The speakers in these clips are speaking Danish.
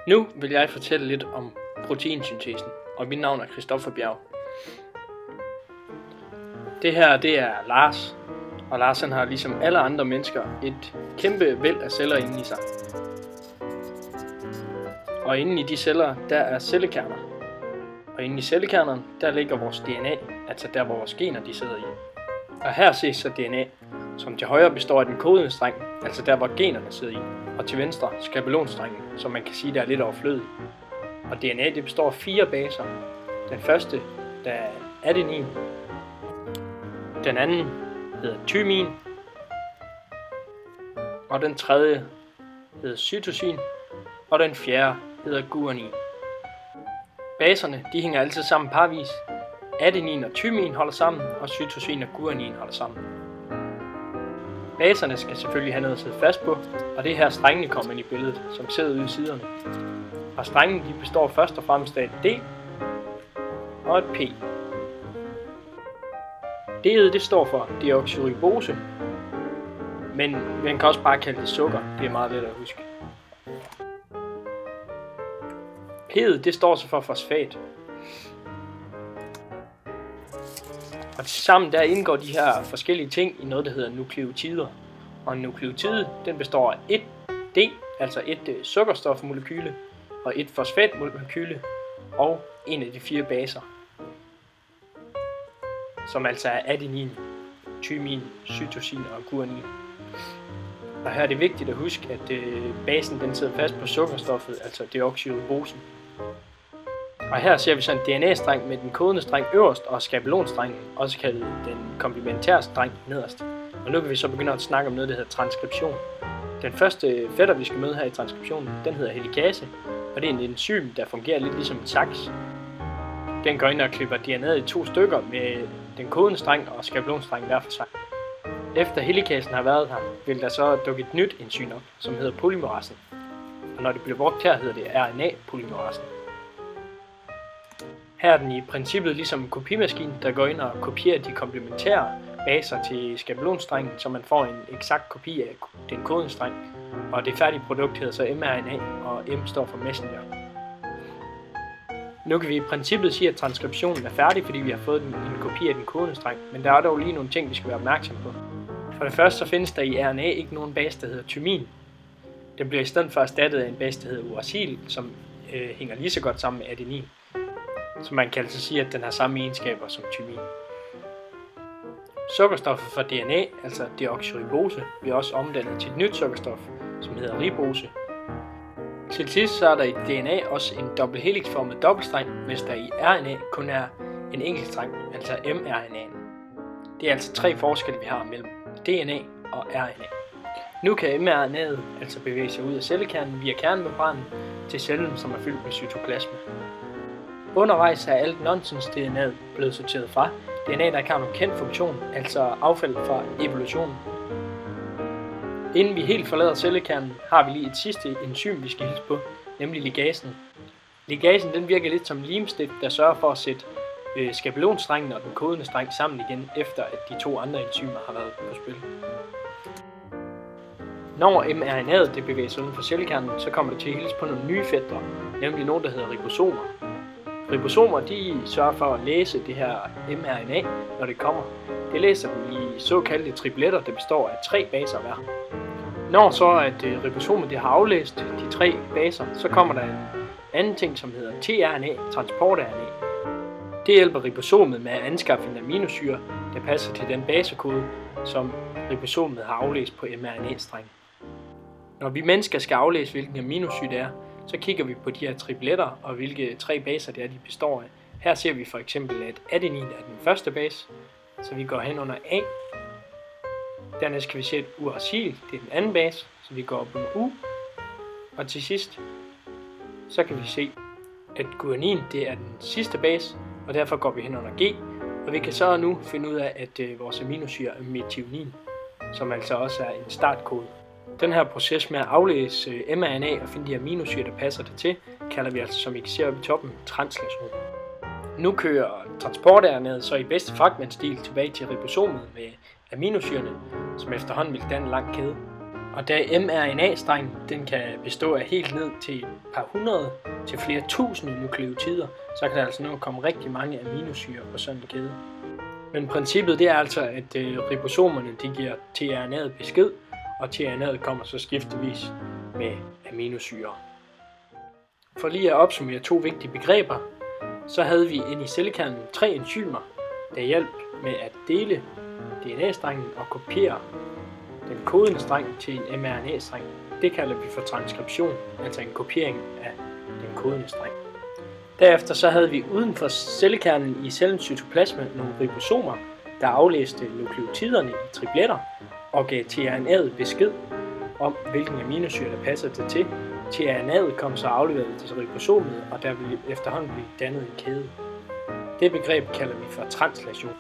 Nu vil jeg fortælle lidt om proteinsyntesen, og mit navn er Christoffer Bjerg. Det her, det er Lars, og Lars han har ligesom alle andre mennesker et kæmpe væld af celler inde i sig. Og inde i de celler, der er cellekerner. Og inde i cellekernerne, der ligger vores DNA, altså der hvor vores gener de sidder i. Og her ses så DNA, som til højre består af den kodende streng, altså der hvor generne sidder i. Og til venstre skabelonstrengen, som man kan sige der er lidt overflødig. Og DNA det består af 4 baser. Den første, der er adenin. Den anden hedder thymin. Og den tredje hedder cytosin. Og den fjerde hedder guanin. Baserne de hænger altid sammen parvis. Adenin og thymin holder sammen, og cytosin og guanin holder sammen. Baserne skal selvfølgelig have noget at sidde fast på, og det er her strengene kommer ind i billedet, som sidder ude i siderne. Og strengene de består først og fremmest af et D og et P. D'et det står for deoxyribose, men man kan også bare kalde det sukker, det er meget let at huske. P'et det står så for fosfat. Og sammen der indgår de her forskellige ting i noget der hedder nukleotider. Og en nukleotide den består af et D, altså et sukkerstofmolekyle, og et fosfatmolekyle, og en af de 4 baser. Som altså er adenin, thymin, cytosin og guanin. Og her er det vigtigt at huske, at basen den sidder fast på sukkerstoffet, altså deoxyribosen. Og her ser vi så en DNA-streng med den kodende streng øverst og skabelonstrengen, også kaldet den komplementære streng nederst. Og nu kan vi så begynde at snakke om noget, der hedder transkription. Den første fætter, vi skal møde her i transkriptionen, den hedder helikase, og det er en enzym, der fungerer lidt ligesom en saks. Den går ind og klipper DNA'et i 2 stykker med den kodende streng og skabelonstrengen hver for sig. Efter helikasen har været her, vil der så dukke et nyt enzym op, som hedder polymerasen. Og når det bliver brugt her, hedder det RNA-polymerasen. Her er den i princippet ligesom en kopimaskine, der går ind og kopierer de komplementære baser til skabelonstrengen, så man får en eksakt kopi af den kodende streng. Og det færdige produkt hedder så mRNA, og M står for messenger. Nu kan vi i princippet sige, at transkriptionen er færdig, fordi vi har fået en kopi af den kodende streng, men der er dog lige nogle ting, vi skal være opmærksom på. For det første så findes der i RNA ikke nogen base, der hedder thymin. Den bliver i stedet for erstattet af en base, der hedder uracil, som hænger lige så godt sammen med adenin. Så man kan altså sige, at den har samme egenskaber som thymin. Sukkerstoffet for DNA, altså deoxyribose, bliver også omdannet til et nyt sukkerstof, som hedder ribose. Til sidst så er der i DNA også en dobbelthelixformet dobbeltstreng, mens der i RNA kun er en enkelt streng, altså mRNA'en. Det er altså 3 forskelle, vi har mellem DNA og RNA. Nu kan mRNA'et altså bevæge sig ud af cellekernen via kernemembranen til cellen, som er fyldt med cytoplasma. Undervejs er alt nonsens-DNA'et blevet sorteret fra. DNA, der ikke har nogen kendt funktion, altså affald fra evolutionen. Inden vi helt forlader cellekernen, har vi lige et sidste enzym, vi skal hilse på, nemlig ligasen. Ligasen den virker lidt som en limstift, der sørger for at sætte skabelonstrengen og den kodende streng sammen igen, efter at de 2 andre enzymer har været på spil. Når mRNA'et det bevæger sig uden for cellekernen, så kommer det til at hilse på nogle nye fætre, nemlig nogle, der hedder ribosomer. Ribosomer de sørger for at læse det her mRNA, når det kommer. Det læser dem i såkaldte tripletter, der består af 3 baser hver. Når så at ribosomet det har aflæst de 3 baser, så kommer der en anden ting, som hedder tRNA, transport-RNA. Det hjælper ribosomet med at anskaffe en aminosyre, der passer til den basekode, som ribosomet har aflæst på mRNA-strengen. Når vi mennesker skal aflæse, hvilken aminosyre det er, så kigger vi på de her tripletter og hvilke 3 baser det er, de består af. Her ser vi for eksempel, at adenin er den første base, så vi går hen under A. Dernæst kan vi se, at uracil det er den anden base, så vi går op under U. Og til sidst, så kan vi se, at guanin det er den sidste base, og derfor går vi hen under G. Og vi kan så nu finde ud af, at vores aminosyre er methionin, som altså også er en startkode. Den her proces med at aflæse mRNA og finde de aminosyre, der passer det til, kalder vi altså, som I kan se oppe i toppen, translation. Nu kører transport-RNA'et så i bedste fragmentstil tilbage til ribosomet med aminosyrene, som efterhånden vil danne en lang kæde. Og da mRNA-strengen den kan bestå af helt ned til et par hundrede til flere tusinde nukleotider, så kan der altså nå at komme rigtig mange aminosyrer på sådan en kæde. Men princippet det er altså, at ribosomerne de giver tRNA'et besked, og tRNA'et kommer så skiftevis med aminosyrer. For lige at opsummere 2 vigtige begreber, så havde vi inde i cellekernen 3 enzymer, der hjalp med at dele DNA-strengen og kopiere den kodende streng til en mRNA-streng. Det kalder vi for transkription, altså en kopiering af den kodende streng. Derefter så havde vi uden for cellekernen i cellens cytoplasma nogle ribosomer, der aflæste nukleotiderne i tripletter og gav tRNA'et besked om, hvilken aminosyre der passer det til. tRNA'et kom så afleveret til ribosomet, og der ville efterhånden blive dannet en kæde. Det begreb kalder vi for translation.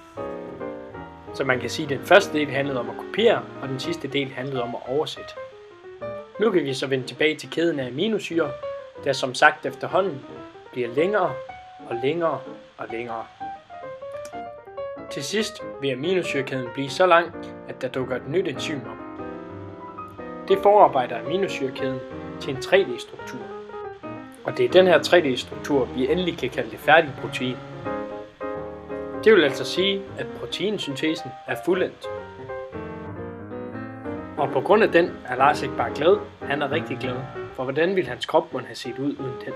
Så man kan sige, at den første del handlede om at kopiere, og den sidste del handlede om at oversætte. Nu kan vi så vende tilbage til kæden af aminosyrer, der som sagt efterhånden bliver længere og længere og længere. Til sidst vil aminosyrekæden blive så lang, at der dukker et nyt enzym op. Det forarbejder aminosyrekæden til en 3D-struktur. Og det er den her 3D-struktur, vi endelig kan kalde det færdige protein. Det vil altså sige, at proteinsyntesen er fuldendt. Og på grund af den er Lars ikke bare glad, han er rigtig glad. For hvordan ville hans krop måtte have set ud uden den?